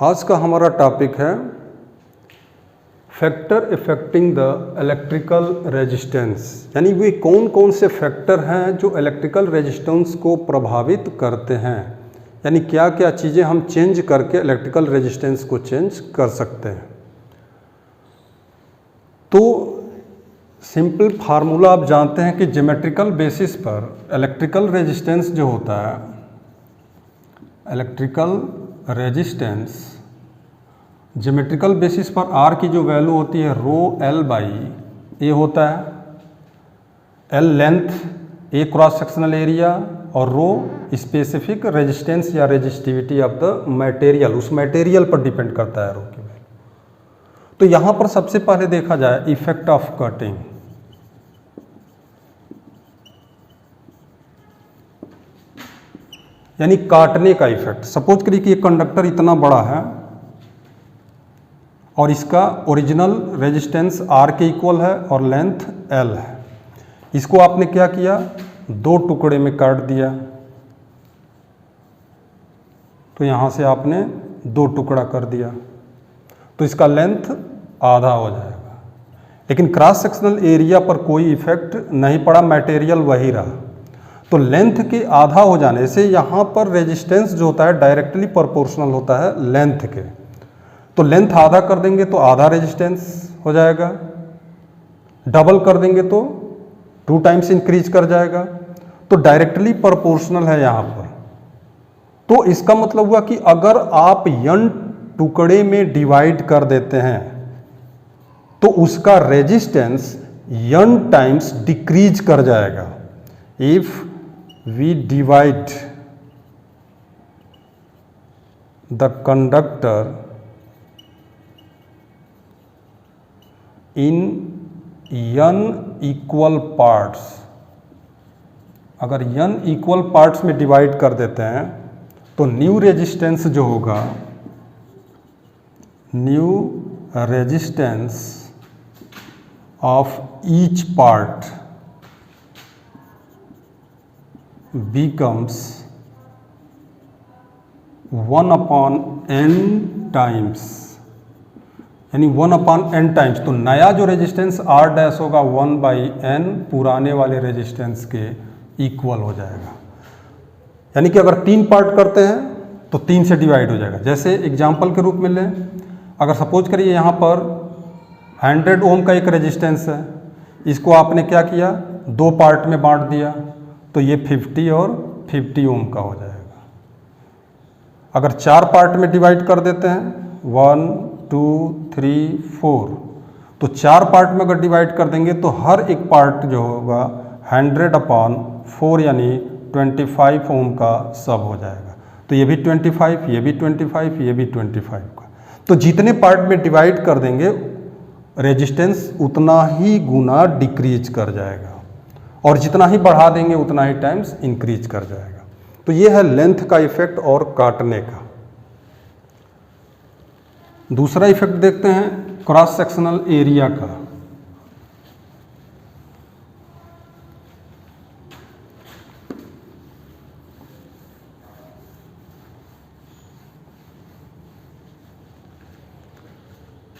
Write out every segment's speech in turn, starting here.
आज का हमारा टॉपिक है factor affecting the electrical resistance, यानी वे कौन कौन से फैक्टर हैं जो इलेक्ट्रिकल रेजिस्टेंस को प्रभावित करते हैं, यानी क्या क्या चीज़ें हम चेंज करके इलेक्ट्रिकल रेजिस्टेंस को चेंज कर सकते हैं। तो सिंपल फार्मूला आप जानते हैं कि ज्योमेट्रिकल बेसिस पर इलेक्ट्रिकल रेजिस्टेंस जो होता है, इलेक्ट्रिकल रेजिस्टेंस ज्योमेट्रिकल बेसिस पर आर की जो वैल्यू होती है रो एल बाई ए होता है। एल लेंथ, ए क्रॉस सेक्शनल एरिया और रो स्पेसिफिक रेजिस्टेंस या रेजिस्टिविटी ऑफ द मटेरियल, उस मटेरियल पर डिपेंड करता है रो की वैल्यू। तो यहाँ पर सबसे पहले देखा जाए इफेक्ट ऑफ कटिंग। यानी काटने का इफेक्ट। सपोज करिए कि एक कंडक्टर इतना बड़ा है और इसका ओरिजिनल रेजिस्टेंस आर के इक्वल है और लेंथ एल है। इसको आपने क्या किया, दो टुकड़े में काट दिया। तो यहां से आपने दो टुकड़ा कर दिया तो इसका लेंथ आधा हो जाएगा, लेकिन क्रॉस सेक्शनल एरिया पर कोई इफेक्ट नहीं पड़ा, मटेरियल वही रहा। तो लेंथ के आधा हो जाने से यहाँ पर रेजिस्टेंस जो होता है डायरेक्टली प्रोपोर्शनल होता है लेंथ के। तो लेंथ आधा कर देंगे तो आधा रेजिस्टेंस हो जाएगा, डबल कर देंगे तो 2 टाइम्स इंक्रीज कर जाएगा। तो डायरेक्टली प्रोपोर्शनल है यहाँ पर। तो इसका मतलब हुआ कि अगर आप n टुकड़े में डिवाइड कर देते हैं तो उसका रेजिस्टेंस n टाइम्स डिक्रीज कर जाएगा। If we divide the conductor in n equal parts, अगर n इक्वल पार्ट्स में डिवाइड कर देते हैं तो न्यू रेजिस्टेंस जो होगा, new resistance of each part becomes 1/n times, यानी 1/n टाइम्स। तो नया जो रेजिस्टेंस R डैश होगा 1/n पुराने वाले रेजिस्टेंस के इक्वल हो जाएगा। यानी कि अगर 3 पार्ट करते हैं तो 3 से डिवाइड हो जाएगा। जैसे एग्जांपल के रूप में लें, अगर सपोज करिए यहाँ पर 100 ओम का एक रेजिस्टेंस है, इसको आपने क्या किया, 2 पार्ट में बांट दिया तो ये 50 और 50 ओम का हो जाएगा। अगर 4 पार्ट में डिवाइड कर देते हैं 1 2 3 4, तो 4 पार्ट में अगर डिवाइड कर देंगे तो हर एक पार्ट जो होगा 100/4 यानी 25 ओम का सब हो जाएगा। तो ये भी 25, ये भी 25, ये भी 25 का। तो जितने पार्ट में डिवाइड कर देंगे रेजिस्टेंस उतना ही गुना डिक्रीज कर जाएगा और जितना ही बढ़ा देंगे उतना ही टाइम्स इंक्रीज कर जाएगा। तो ये है लेंथ का इफेक्ट और काटने का। दूसरा इफेक्ट देखते हैं क्रॉस सेक्शनल एरिया का।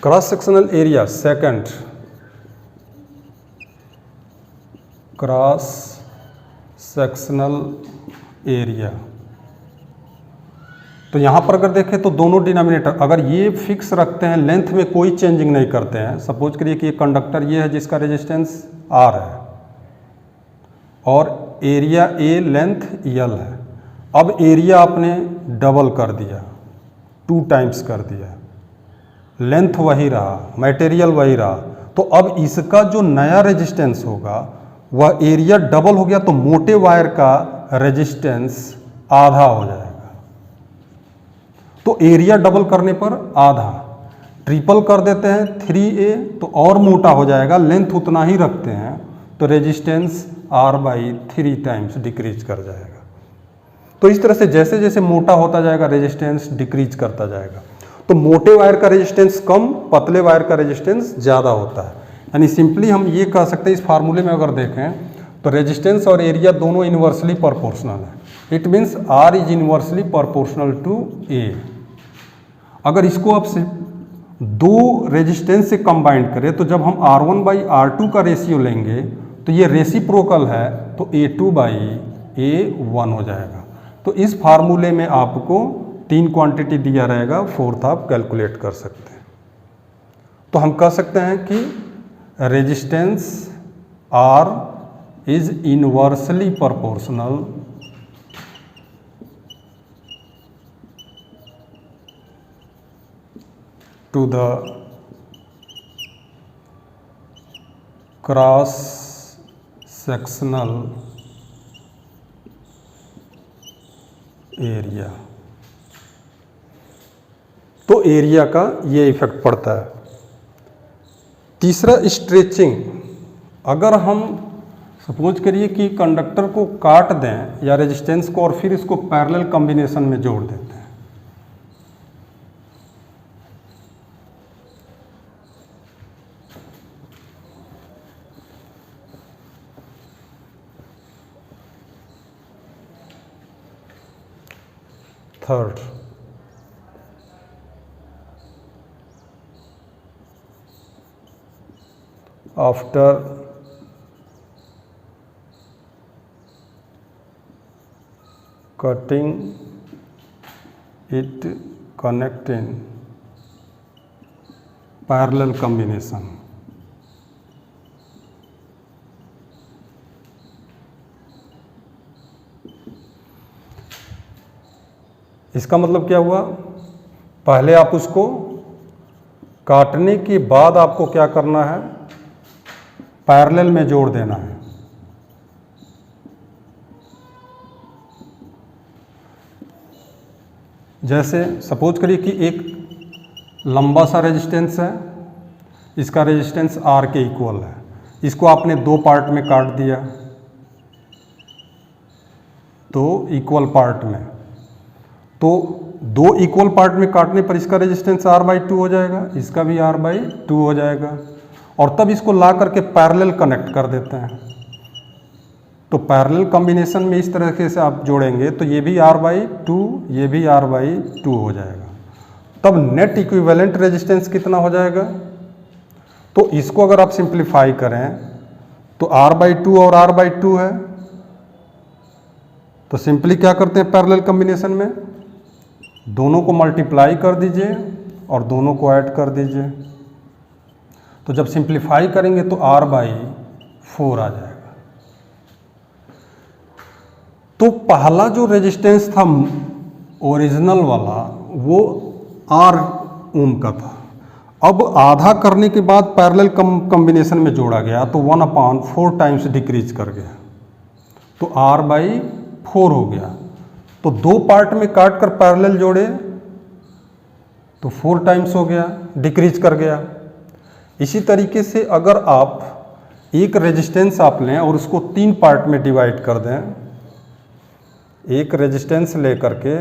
Cross sectional area second, cross sectional area. तो यहाँ पर अगर देखें तो दोनों डिनोमिनेटर अगर ये फिक्स रखते हैं, लेंथ में कोई चेंजिंग नहीं करते हैं। सपोज करिए कि ये कंडक्टर ये है जिसका रेजिस्टेंस R है और एरिया A लेंथ L है। अब एरिया आपने डबल कर दिया, 2 टाइम्स कर दिया, लेंथ वही रहा, मटेरियल वही रहा। तो अब इसका जो नया रेजिस्टेंस होगा वह एरिया डबल हो गया तो मोटे वायर का रेजिस्टेंस आधा हो जाएगा। तो एरिया डबल करने पर आधा, ट्रिपल कर देते हैं 3A तो और मोटा हो जाएगा, लेंथ उतना ही रखते हैं तो रेजिस्टेंस R/3 टाइम्स डिक्रीज कर जाएगा। तो इस तरह से जैसे जैसे मोटा होता जाएगा रेजिस्टेंस डिक्रीज करता जाएगा। तो मोटे वायर का रेजिस्टेंस कम, पतले वायर का रेजिस्टेंस ज़्यादा होता है। यानी सिंपली हम ये कह सकते हैं इस फार्मूले में अगर देखें तो रेजिस्टेंस और एरिया दोनों इन्वर्सली प्रोपोर्शनल है। It means R is inversely proportional to A। अगर इसको आप से दो रेजिस्टेंस से कंबाइंड करें तो जब हम R1/R2 का रेशियो लेंगे तो ये रेसिप्रोकल है, तो A2/A1 हो जाएगा। तो इस फार्मूले में आपको 3 क्वांटिटी दिया रहेगा, फोर्थ आप कैलकुलेट कर सकते हैं। तो हम कह सकते हैं कि resistance R is inversely proportional to the cross sectional area. तो एरिया का ये इफेक्ट पड़ता है। तीसरा स्ट्रेचिंग, अगर हम सपोज करिए कि कंडक्टर को काट दें या रेजिस्टेंस को और फिर इसको पैरेलल कॉम्बिनेशन में जोड़ देते हैं, third, after cutting it connect in parallel combination। इसका मतलब क्या हुआ, पहले आप उसको काटने के बाद आपको क्या करना है, पैरेलल में जोड़ देना है। जैसे सपोज करिए कि एक लंबा सा रेजिस्टेंस है, इसका रेजिस्टेंस R के इक्वल है, इसको आपने दो पार्ट में काट दिया, तो इक्वल पार्ट में, तो दो इक्वल पार्ट में काटने पर इसका रेजिस्टेंस R/2 हो जाएगा, इसका भी R/2 हो जाएगा, और तब इसको ला करके पैरेलल कनेक्ट कर देते हैं। तो पैरेलल कॉम्बिनेशन में इस तरह से आप जोड़ेंगे तो ये भी R/2, ये भी R/2 हो जाएगा। तब नेट इक्विवेलेंट रेजिस्टेंस कितना हो जाएगा, तो इसको अगर आप सिंप्लीफाई करें तो R/2 और R/2 है, तो सिंपली क्या करते हैं पैरेलल कॉम्बिनेशन में, दोनों को मल्टीप्लाई कर दीजिए और दोनों को ऐड कर दीजिए। तो जब सिंप्लीफाई करेंगे तो R/4 आ जाएगा। तो पहला जो रेजिस्टेंस था ओरिजिनल वाला वो R ओम का था, अब आधा करने के बाद पैरेलल कॉम्बिनेशन में जोड़ा गया तो 1/4 टाइम्स डिक्रीज कर गया, तो R/4 हो गया। तो दो पार्ट में काट कर पैरेलल जोड़े तो 4 टाइम्स हो गया, डिक्रीज कर गया। इसी तरीके से अगर आप एक रेजिस्टेंस आप लें और उसको 3 पार्ट में डिवाइड कर दें, एक रेजिस्टेंस ले करके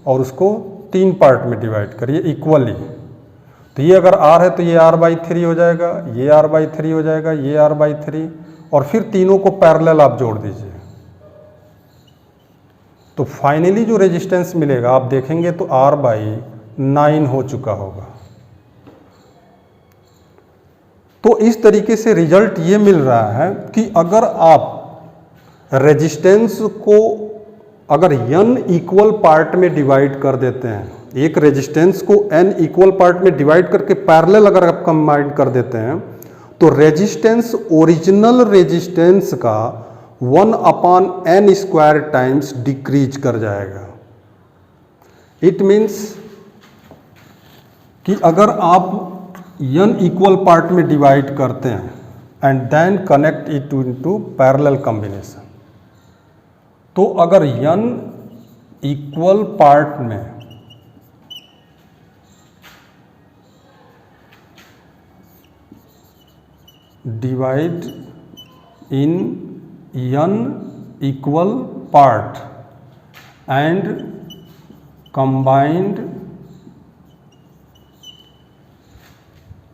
और उसको 3 पार्ट में डिवाइड करिए इक्वली, तो ये अगर R है तो ये R/3 हो जाएगा, ये R/3 हो जाएगा, ये R/3, और फिर तीनों को पैरेलल आप जोड़ दीजिए। तो फाइनली जो रेजिस्टेंस मिलेगा आप देखेंगे तो R/9 हो चुका होगा। तो इस तरीके से रिजल्ट ये मिल रहा है कि अगर आप रेजिस्टेंस को अगर n इक्वल पार्ट में डिवाइड कर देते हैं, एक रेजिस्टेंस को n इक्वल पार्ट में डिवाइड करके पैरेलल अगर आप कंबाइन कर देते हैं तो रेजिस्टेंस ओरिजिनल रेजिस्टेंस का 1/n² टाइम्स डिक्रीज कर जाएगा। इट मीन्स कि अगर आप n इक्वल पार्ट में डिवाइड करते हैं and then connect it into parallel combination, तो अगर n इक्वल पार्ट में divide in n equal part and combined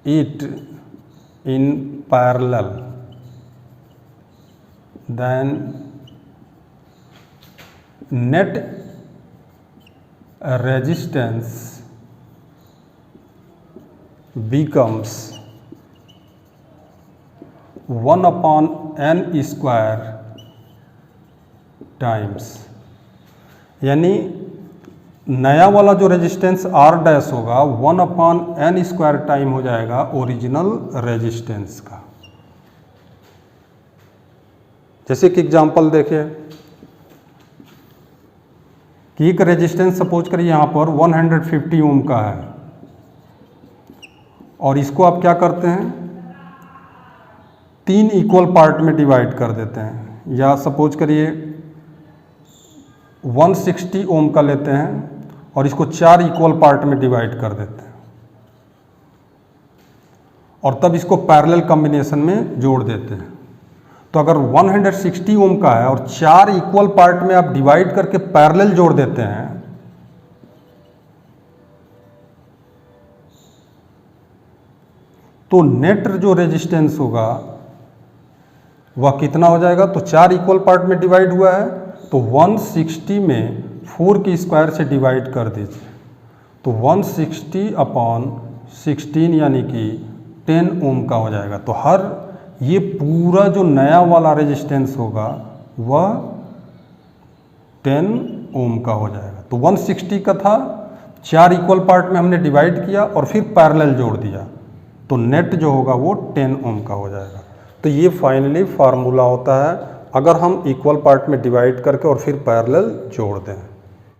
it in parallel, then net resistance becomes 1/n² times, यानी नया वाला जो रेजिस्टेंस R डैश होगा 1/n² टाइम हो जाएगा ओरिजिनल रेजिस्टेंस का। जैसे कि एग्जांपल देखिए कि एक रेजिस्टेंस सपोज करिए यहाँ पर 150 ओम का है और इसको आप क्या करते हैं 3 इक्वल पार्ट में डिवाइड कर देते हैं, या सपोज करिए 160 ओम का लेते हैं और इसको 4 इक्वल पार्ट में डिवाइड कर देते हैं और तब इसको पैरेलल कॉम्बिनेशन में जोड़ देते हैं। तो अगर 160 ओम का है और 4 इक्वल पार्ट में आप डिवाइड करके पैरेलल जोड़ देते हैं तो नेट जो रेजिस्टेंस होगा वह कितना हो जाएगा। तो 4 इक्वल पार्ट में डिवाइड हुआ है तो 160 में 4 की स्क्वायर से डिवाइड कर दीजिए, तो 160/16 यानी कि 10 ओम का हो जाएगा। तो हर ये पूरा जो नया वाला रेजिस्टेंस होगा वह 10 ओम का हो जाएगा। तो 160 का था, 4 इक्वल पार्ट में हमने डिवाइड किया और फिर पैरेलल जोड़ दिया, तो नेट जो होगा वो 10 ओम का हो जाएगा। तो ये फाइनली फार्मूला होता है अगर हम इक्वल पार्ट में डिवाइड करके और फिर पैरेलल जोड़ दें।